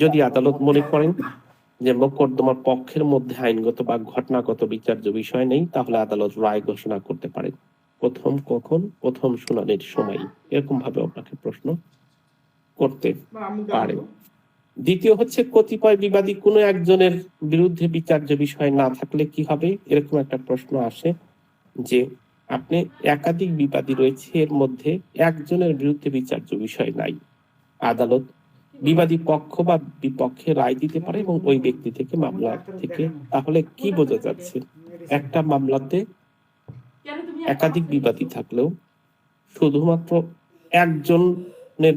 যদি আদালত মনে করেন যে মোকদ্দমার পক্ষের মধ্যে আইনগত বা ঘটনাগত বিচার্য বিষয় নেই, তাহলে আদালত রায় ঘোষণা করতে পারে। কখন? প্রথম শুনানির সময়। এরকম ভাবে আপনাকে প্রশ্ন করতে পারে। দ্বিতীয় হচ্ছে, কতিপয় বিবাদী কোনো একজনের বিরুদ্ধে বিচার্য বিষয় না থাকলে কি হবে? এরকম একটা প্রশ্ন আসে যে আপনি একাধিক বিবাদী রয়েছে, এর মধ্যে একজনের বিরুদ্ধে বিচার্য বিষয় নাই, আদালত বিবাদী পক্ষ বা বিপক্ষে রায় দিতে পারে এবং ওই ব্যক্তি থেকে মামলা থেকে। তাহলে কি বোঝা যাচ্ছে? একটা মামলাতে একাধিক বিবাদী থাকলেও শুধুমাত্র একজনের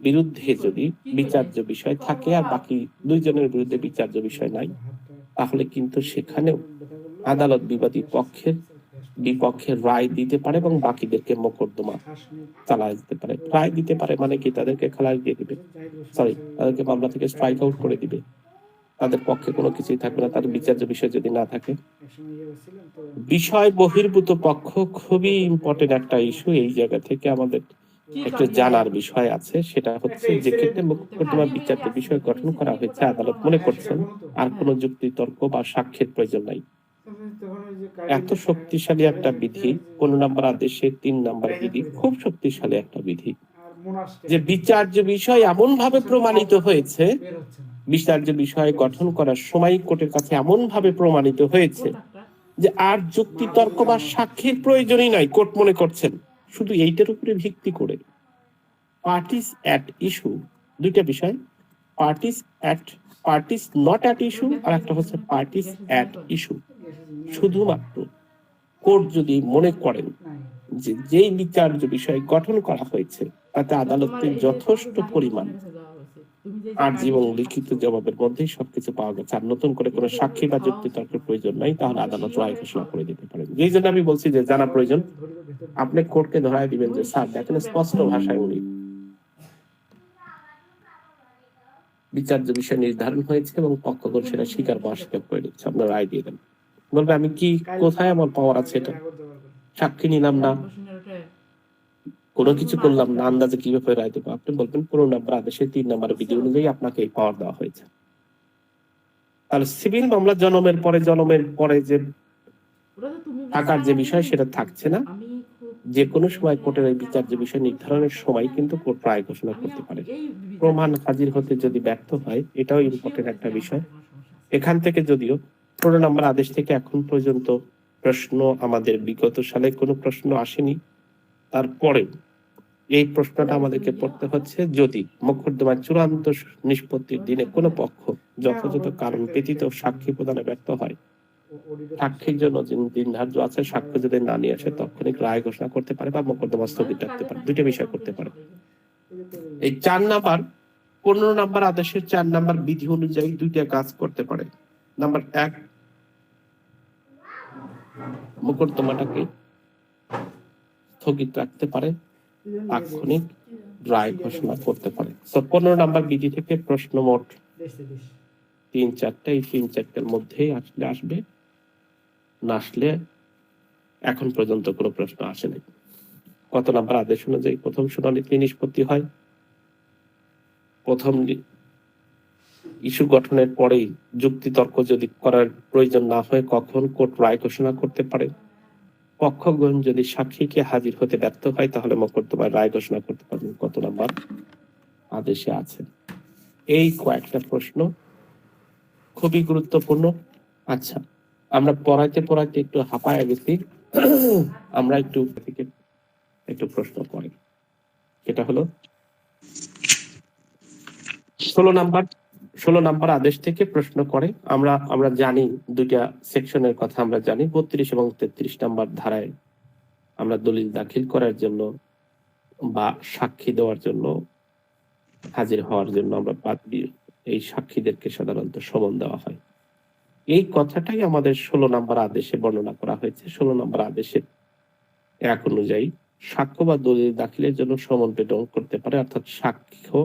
বিরুদ্ধে যদি বিচার্য বিষয় থাকে আর বাকি দুইজনের বিরুদ্ধে বিচার্য বিষয় নাই, তাহলে কিন্তু সেখানেও আদালত বিবাদী পক্ষের বিপক্ষে রায় দিতে পারে এবং বাকিদেরকে মোকদ্দমা চালায় দিতে পারে। রায় দিতে পারে মানে কি? তাদেরকে খালাস দিয়ে দিবে, তাদেরকে মামলা থেকে স্ট্রাইক আউট করে দিবে, তাদের পক্ষে কোনো কিছুই থাকবে না, তাদের বিচার্য বিষয় যদি না থাকে। বিষয় বহির্ভূত পক্ষ খুবই ইম্পর্টেন্ট একটা ইস্যু। এই জায়গা থেকে আমাদের একটু জানার বিষয় আছে, সেটা হচ্ছে যে ক্ষেত্রে মোকদ্দমা বিচার্য বিষয় গঠন করা হয়েছে, আদালত মনে করছেন আর কোনো যুক্তি তর্ক বা সাক্ষ্যের প্রয়োজন নাই। এত শক্তিশালী একটা বিধি, 15 নম্বর আদেশে 3 নম্বর বিধি, খুব শক্তিশালী একটা বিধি, যে বিচার্য বিষয় এমন ভাবে প্রমাণিত হয়েছে, বিচার্য বিষয় গঠন করার সময় কোর্টের কাছে এমন ভাবে প্রমাণিত হয়েছে যে আর যুক্তি তর্ক বা সাক্ষীর প্রয়োজনই নাই, কোর্ট মনে করছেন। শুধু এইটার উপরে ভিত্তি করে পার্টিস অ্যাট ইস্যু, দুইটা বিষয়, পার্টিস নট অ্যাট ইস্যু আর একটা হচ্ছে পার্টিস অ্যাট ইস্যু। শুধুমাত্র কোর্ট যদি মনে করেন যে যেই বিচার্য বিষয় গঠন করা হয়েছে তাতে আদালতের যথেষ্ট পরিমাণ আর্জি এবং লিখিত জবাবের মধ্যেই সবকিছু পাওয়া গেছে, আর নতুন করে কোনো সাক্ষী বা যুক্তি তর্কের প্রয়োজন নাই, তাহলে আদালত রায় ঘোষণা করে দিতে পারেন। এই জন্য আমি বলছি যে জানা প্রয়োজন। আপনি কোর্টকে ধরাই দিবেন যে স্যার দেখেন স্পষ্ট ভাষায় উনি বিচার্য বিষয় নির্ধারণ হয়েছে এবং পক্ষগণ সেটা স্বীকার বা অস্বীকার করে দিচ্ছে, আপনার রায় দিয়ে দেন। বলবে আমি কি, কোথায় আমার পাওয়ার আছে? এটা সাক্ষী নিলাম না, কোনো কিছু করলাম না, আন্দাজে কিভাবে রায় দেবো? আপনি বলবেন 15 নম্বর আদেশে 3 নম্বর বিধি অনুযায়ী আপনাকে এই পাওয়ার দেওয়া হয়েছে। তাহলে সিভিল মামলা জনমের পরে যে থাকার যে বিষয় সেটা থাকছে না। যে কোনো সময় কোর্টের এই বিচার্য বিষয় নির্ধারণের সময় কিন্তু কোর্ট রায় ঘোষণা করতে পারে। প্রমাণ হাজির হতে যদি ব্যর্থ হয়, এটাও ইম্পর্টেন্ট একটা বিষয়। এখান থেকে যদিও 15 নম্বর আদেশ থেকে এখন পর্যন্ত প্রশ্ন, আমাদের বিগত সালে কোনো প্রশ্ন আসেনি, তারপরে এই প্রশ্নটা আমাদেরকে পড়তে হচ্ছে, যদি মোকদ্দমার চূড়ান্ত নিষ্পত্তির দিনে কোনো পক্ষ যথাযথ কারণ ব্যতীত সাক্ষী প্রদানে ব্যর্থ হয়, সাক্ষীর জন্য দিন ধার্য আছে, সাক্ষ্য যদি না নিয়ে আসে তাৎক্ষণিক রায় ঘোষণা করতে পারে বা মোকদ্দমা স্থগিত রাখতে পারে। দুইটা বিষয় করতে পারে। এই 4 নাম্বার 15 নম্বর আদেশের 4 নম্বর বিধি অনুযায়ী দুইটা কাজ করতে পারে। নাম্বার 1, মোকদ্দমাটাকে স্থগিত রাখতে পারে, তাৎক্ষণিক রায় ঘোষণা করতে পারে। তো 15 নম্বর বিধি থেকে প্রশ্ন মোট 3-4টা, এই 3-4টার মধ্যেই আসবে, না আসলে এখন পর্যন্ত কোনো প্রশ্ন আসেনি। কত নম্বর আদেশ অনুযায়ী প্রথম শুনানিতে নিষ্পত্তি হয়? প্রথম ইস্যু গঠনের পরেই যুক্তি তর্ক যদি করার প্রয়োজন না হয়, কখন কোর্ট রায় ঘোষণা করতে পারে? পক্ষগণ যদি সাক্ষীকে হাজির হতে ব্যর্থ হয় তাহলে মোকদ্দমায় রায় ঘোষণা করতে পারবেন। কত নম্বর আদেশে আছে? এই কয়েকটা প্রশ্ন খুবই গুরুত্বপূর্ণ। আচ্ছা, আমরা পড়াইতে একটু হাঁপায় গেছি, আমরা একটু প্রশ্ন করি। এটা হলো 16 নম্বর আদেশ থেকে প্রশ্ন করে। আমরা জানি দুইটা সেকশনের কথা আমরা জানি, 32 এবং 33 নম্বর ধারায় আমরা দলিল দাখিল করার জন্য বা সাক্ষী দেওয়ার জন্য, হাজির হওয়ার জন্য আমরা এই সাক্ষীদেরকে সাধারণত সমন দেওয়া হয়। এই কথাটাই আমাদের 16 নম্বর আদেশে বর্ণনা করা হয়েছে। 16 নম্বর আদেশের 1 অনুযায়ী সাক্ষ্য বা দলিল দাখিলের জন্য সমন প্রেরণ করতে পারে, অর্থাৎ সাক্ষ্য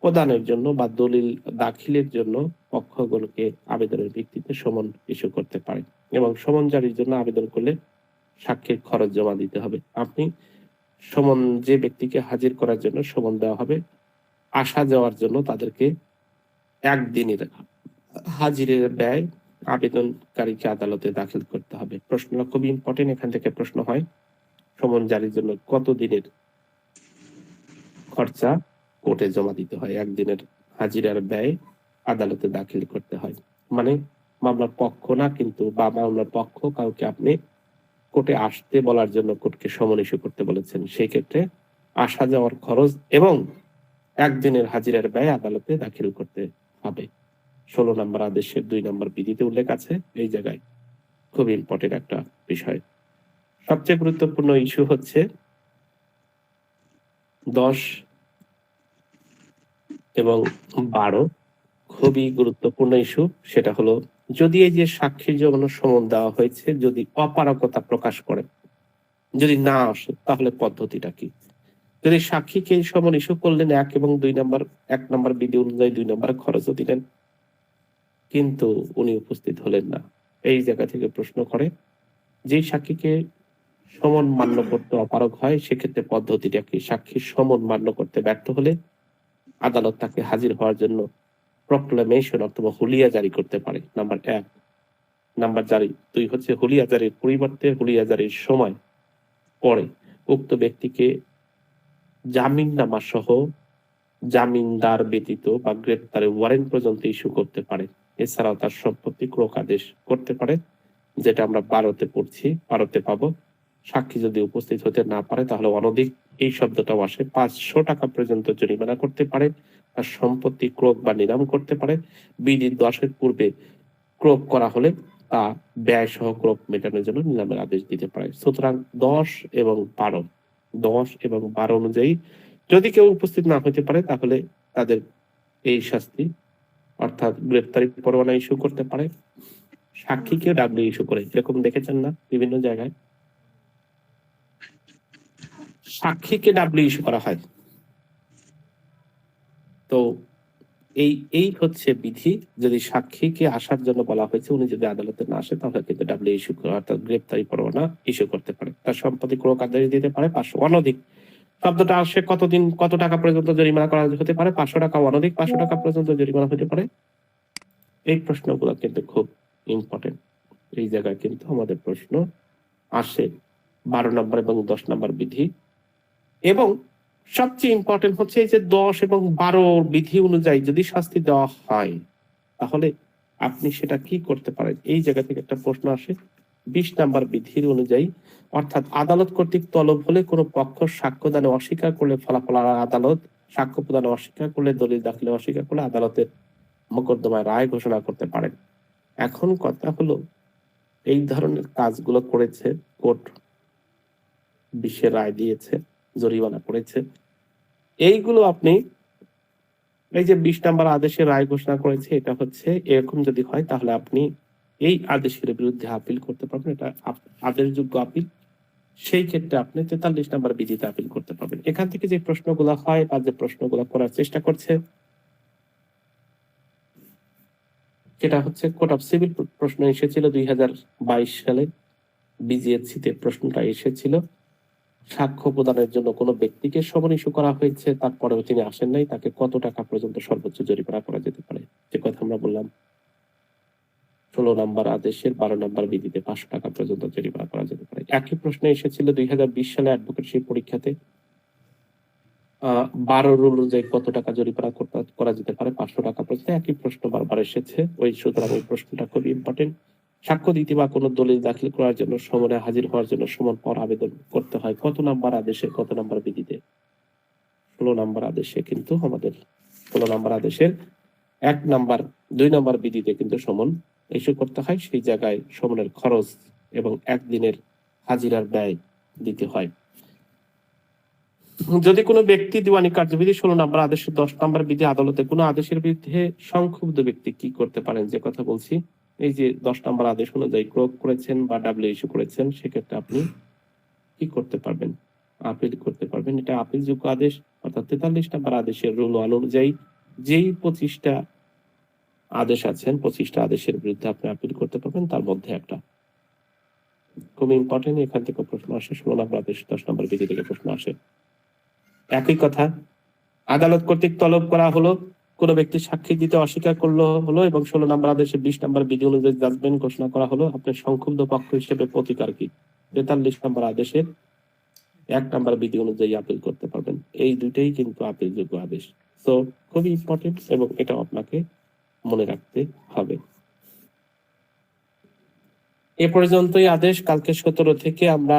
প্রদানের জন্য বা দলিল দাখিলের জন্য পক্ষগুলোকে আবেদনের ভিত্তিতে সমন ইস্যু করতে পারে এবং সমন জারির জন্য আবেদন করলে সাক্ষীর খরচ জমা দিতে হবে। আপনি সমন, যে ব্যক্তিকে হাজির করার জন্য সমন দেওয়া হবে, আসা যাওয়ার জন্য তাদেরকে একদিনের হাজিরের ব্যয় আবেদনকারীকে আদালতে দাখিল করতে হবে। প্রশ্নটা খুবই ইম্পর্টেন্ট, এখান থেকে প্রশ্ন হয় সমন জারির জন্য কত দিনের খরচা কোর্টে জমা দিতে হয়, একদিনের হাজিরার ব্যয় আদালতে দাখিল করতে হয়। মানে মামলার পক্ষ না কিন্তু, বা মামলার পক্ষ কাউকে আপনি কোর্টে আসতে বলার জন্য কোর্টকে সমন ইস্যু করতে বলেছেন, সেই ক্ষেত্রে আসা যাওয়ার খরচ এবং একদিনের হাজিরার ব্যয় আদালতে দাখিল করতে হবে। 16 নম্বর আদেশের 2 নম্বর বিধিতে উল্লেখ আছে। এই জায়গায় খুব ইম্পর্টেন্ট একটা বিষয়। সবচেয়ে গুরুত্বপূর্ণ ইস্যু হচ্ছে 10 এবং 12, খুবই গুরুত্বপূর্ণ ইস্যু। সেটা হলো, যদি এই যে সাক্ষীর জন্য সমন দেওয়া হয়েছে যদি অপারগতা প্রকাশ করে, যদি না আসে, তাহলে পদ্ধতিটা কি? যদি সাক্ষীকে সমন ইস্যু করলেন 1 এবং 2 নম্বর, 1 নম্বর বিধি অনুযায়ী 2 নম্বর খরচও দিলেন, কিন্তু উনি উপস্থিত হলেন না, এই জায়গা থেকে প্রশ্ন করে যে সাক্ষীকে সমন মান্য করতে অপারগ হয় সেক্ষেত্রে পদ্ধতিটা কি? সাক্ষীর সমন মান্য করতে ব্যর্থ হলে আদালত তাকে হাজির হওয়ার জন্য প্রক্লেমেশন অথবা হুলিয়া জারি করতে পারে। নাম্বার 1। নাম্বার 2 হচ্ছে হুলিয়া জারির পরিবর্তে হুলিয়া জারির সময় পরে উক্ত ব্যক্তিকে জামিননামা সহ জামিনদার ব্যতীত বা গ্রেপ্তারের ওয়ারেন্ট পর্যন্ত ইস্যু করতে পারে। এছাড়াও তার সম্পত্তি ক্রোক আদেশ করতে পারে, যেটা আমরা 12তে পড়ছি, 12তে পাবো। সাক্ষী যদি উপস্থিত হতে না পারে তাহলে অনধিক, এই শব্দটাও আসে, 500 টাকা পর্যন্ত জরিমানা করতে পারে, তার সম্পত্তি ক্রোক বা নিলাম করতে পারে। বিধি 10-এর পূর্বে ক্রোক করা হলে তা ব্যয় সহ ক্রোক মেটানোর জন্য নিলামের আদেশ দিতে পারে। সুতরাং 10 এবং 12 অনুযায়ী যদি কেউ উপস্থিত না হতে পারে তাহলে তাদের এই শাস্তি, অর্থাৎ গ্রেপ্তারি পরোয়ানা ইস্যু করতে পারে, সাক্ষীকে ডাব্লিউ ইস্যু করে। এরকম দেখেছেন না বিভিন্ন জায়গায় সাক্ষীকে ডাব্লিউ ইস্যু করা হয়। তো এই হচ্ছে বিধি। যদি সাক্ষীকে আসার জন্য বলা হয়েছে, উনি যদি আদালতে না আসে তাহলে কিন্তু ডাব্লিউ ইস্যু করা, অর্থাৎ গ্রেপ্তারি পরোয়ানা ইস্যু করতে পারে। তার সম্পত্তি ক্রোক আদেশ দিতে পারে 500, অনধিক শব্দটা আসে কতদিন, কত টাকা পর্যন্ত জরিমানা করা হতে পারে? 500 টাকা, অনধিক 500 টাকা পর্যন্ত জরিমানা হতে পারে। এই প্রশ্নগুলো কিন্তু খুব ইম্পর্টেন্ট। এই জায়গায় কিন্তু আমাদের প্রশ্ন আসে 12 নম্বর এবং 10 নম্বর বিধি। এবং সবচেয়ে ইম্পর্টেন্ট হচ্ছে এই যে 10 এবং 12 বিধি অনুযায়ী যদি শাস্তি দেওয়া হয় তাহলে আপনি সেটা কি করতে পারেন, এই জায়গা থেকে একটা প্রশ্ন আসে। 20 নম্বর বিধির অনুযায়ী, অর্থাৎ আদালত কর্তৃক তলব হলে কোনো পক্ষ সাক্ষ্য দানে অস্বীকার করলে ফলাফল আদালত, সাক্ষ্য প্রদানে অস্বীকার করলে, দলিল দাখিলে অস্বীকার করলে আদালতের মোকদ্দমায় রায় ঘোষণা করতে পারেন। এখন কথা হলো, এই ধরনের কাজগুলো করেছে কোর্ট, 20 রায় দিয়েছে, জরিমানা করেছে, এইগুলো আপনি এই যে 20 নম্বর আদেশে রায় ঘোষণা করেছে, এটা হচ্ছে এরকম যদি হয় তাহলে আপনি এই আদেশের বিরুদ্ধে আপিল করতে পারবেন। এটা আদেশযোগ্য আপিল। সেই ক্ষেত্রে আপনি 43 নম্বর বিধিতে আপিল করতে পারবেন। এখান থেকে যে প্রশ্নগুলো হয় বা যে প্রশ্নগুলো করার চেষ্টা করছে সেটা হচ্ছে কোর্ট অফ সিভিল প্রশ্ন এসেছিল 2022 সালে, বিজিএসসিতে প্রশ্নটা এসেছিল। সাক্ষ্য প্রদানের জন্য কোনো ব্যক্তিকে সমন ইস্যু করা হয়েছে, তারপরেও তিনি আসেন নাই, তাকে কত টাকা পর্যন্ত সর্বোচ্চ জরিমানা করা যেতে পারে? যে কথা আমরা বললাম 16 নম্বর আদেশের 12 নম্বর বিধিতে 500 টাকা পর্যন্ত জরিমানা করা যেতে পারে। একই প্রশ্ন এসেছিল 2020 সালে অ্যাডভোকেসি পরীক্ষাতে। 12 রুল অনুযায়ী কত টাকা জরিমানা করা যেতে পারে? 500 টাকা পর্যন্ত। একই প্রশ্ন বারবার এসেছে, সুতরাং ওই প্রশ্নটা খুবই ইম্পর্টেন্ট। সাক্ষ্য দিতে বা কোনো দলিল দাখিল করার জন্য সমনে হাজির হওয়ার জন্য সমন পর আবেদন করতে হয় কত নম্বর আদেশে, কত নম্বর বিধিতে? 16 নম্বর আদেশে কিন্তু আমাদের 16 নম্বর আদেশের 1 নম্বর 2 নম্বর বিধিতে কিন্তু সমন ইস্যু করতে হয়। সেই জায়গায় সমনের খরচ এবং একদিনের হাজিরার ব্যয় দিতে হয়। যদি কোনো ব্যক্তি দিওয়ানি কার্যবিধি 16 নম্বর আদেশের 10 নম্বর বিধি আদালতে কোনো আদেশের বিরুদ্ধে সংক্ষুব্ধ ব্যক্তি কি করতে পারেন, যে কথা বলছি, এই যে 10 নম্বর আদেশ অনুযায়ী ক্রোক করেছেন বা ডাব্লিউ ইস্যু করেছেন, সেক্ষেত্রে আপনি কি করতে পারবেন? আপিল করতে পারবেন। এটা আপিলযোগ্য আদেশ, অর্থাৎ 43 নম্বর আদেশের রুল অনুযায়ী যেই 25টা আদেশ আছেন, 25টা আদেশের বিরুদ্ধে আপনি আপিল করতে পারবেন, তার মধ্যে একটা। খুব ইম্পর্টেন্ট, এখান থেকে প্রশ্ন আসে। 16 নম্বর আদেশ 10 নম্বর বিধি থেকে প্রশ্ন আসে। একই কথা, আদালত কর্তৃক তলব করা হলো কোনো ব্যক্তি সাক্ষী দিতে অস্বীকার করলো হলো এবং 16 নম্বর আদেশে 20 নম্বর বিধি অনুযায়ী জাজমেন্ট ঘোষণা করা হলো, আপনার সংক্ষুব্ধ পক্ষ হিসেবে প্রতিকার কি? 43 নম্বর আদেশের 1 নম্বর বিধি অনুযায়ী আপিল করতে পারবেন। এই দুইটাই কিন্তু আপিলযোগ্য আদেশ। তো খুবই ইম্পর্টেন্ট এবং এটা আপনাকে মনে রাখতে হবে। এ পর্যন্তই আদেশ। কালকে 17 থেকে আমরা